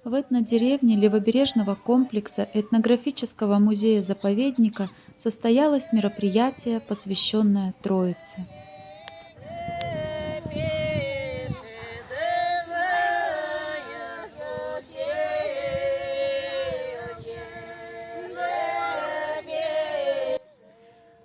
В этнодеревне левобережного комплекса этнографического музея-заповедника состоялось мероприятие, посвященное Троице.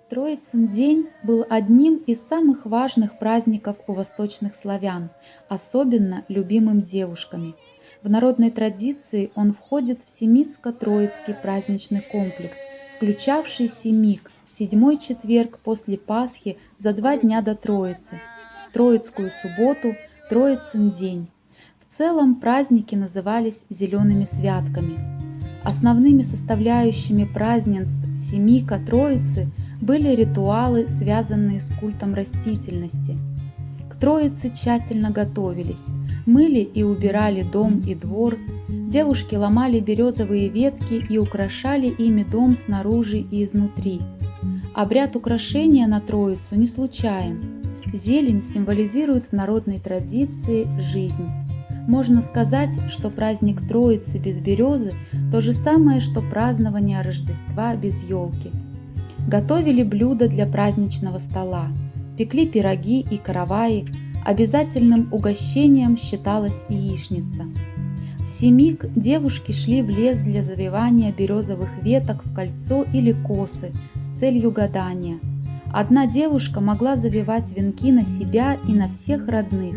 Троицын день был одним из самых важных праздников у восточных славян, особенно любимым девушками. В народной традиции он входит в Семитско-Троицкий праздничный комплекс, включавший семик, седьмой четверг после Пасхи за 2 дня до Троицы, Троицкую субботу, Троицын день. В целом праздники назывались зелеными святками. Основными составляющими празднеств семика Троицы были ритуалы, связанные с культом растительности. К Троице тщательно готовились, мыли и убирали дом и двор, девушки ломали березовые ветки и украшали ими дом снаружи и изнутри. Обряд украшения на Троицу не случайен. Зелень символизирует в народной традиции жизнь. Можно сказать, что праздник Троицы без березы – то же самое, что празднование Рождества без елки. Готовили блюда для праздничного стола, пекли пироги и караваи, обязательным угощением считалась яичница. В семик девушки шли в лес для завивания березовых веток в кольцо или косы с целью гадания. Одна девушка могла завивать венки на себя и на всех родных.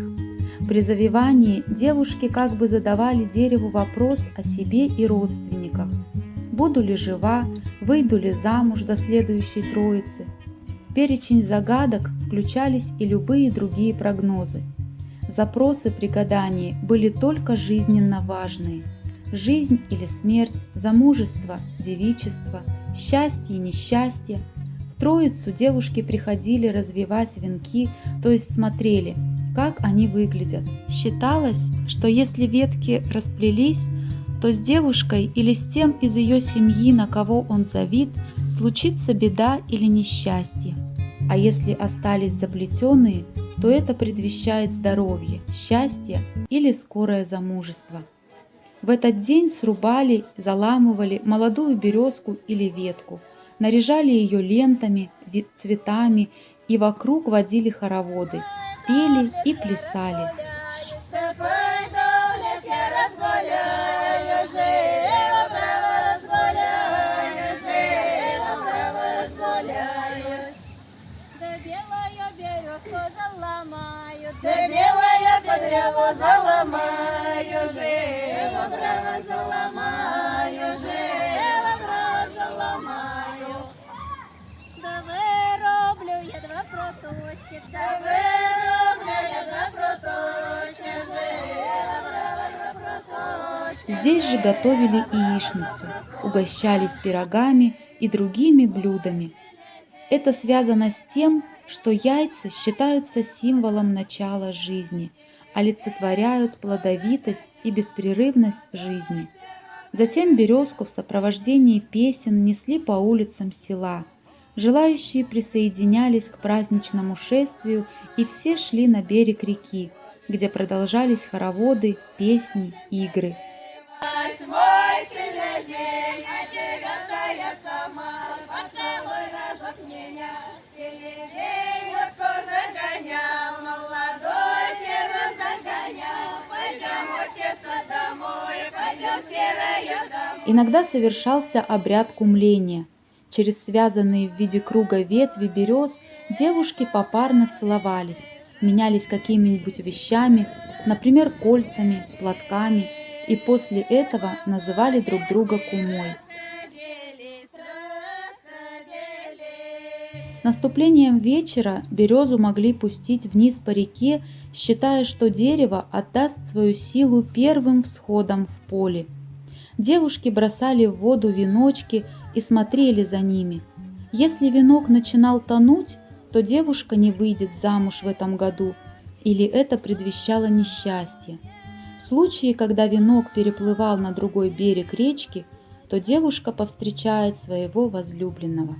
При завивании девушки как бы задавали дереву вопрос о себе и родственниках. Буду ли жива, выйду ли замуж до следующей Троицы. В перечень загадок включались и любые другие прогнозы. Запросы при гадании были только жизненно важные. Жизнь или смерть, замужество, девичество, счастье и несчастье. В Троицу девушки приходили развивать венки, то есть смотрели, как они выглядят. Считалось, что если ветки расплелись, то с девушкой или с тем из ее семьи, на кого он завит, случится беда или несчастье. А если остались заплетенные, то это предвещает здоровье, счастье или скорое замужество. В этот день срубали, заламывали молодую березку или ветку, наряжали ее лентами, цветами и вокруг водили хороводы, пели и плясали. Да белая кудряву заломаю, живо право заломаю, живо право заломаю. Да вироблю я 2 проточки, Да вироблю я 2 проточки, живо право 2 проточки. Здесь же готовили яичницу, угощались пирогами и другими блюдами. Это связано с тем, что яйца считаются символом начала жизни, олицетворяют плодовитость и беспрерывность жизни. Затем березку в сопровождении песен несли по улицам села. Желающие присоединялись к праздничному шествию, и все шли на берег реки, где продолжались хороводы, песни, игры. Иногда совершался обряд кумления. Через связанные в виде круга ветви берез девушки попарно целовались, менялись какими-нибудь вещами, например, кольцами, платками, и после этого называли друг друга кумой. С наступлением вечера березу могли пустить вниз по реке, считая, что дерево отдаст свою силу первым всходом в поле. Девушки бросали в воду веночки и смотрели за ними. Если венок начинал тонуть, то девушка не выйдет замуж в этом году, или это предвещало несчастье. В случае, когда венок переплывал на другой берег речки, то девушка повстречает своего возлюбленного.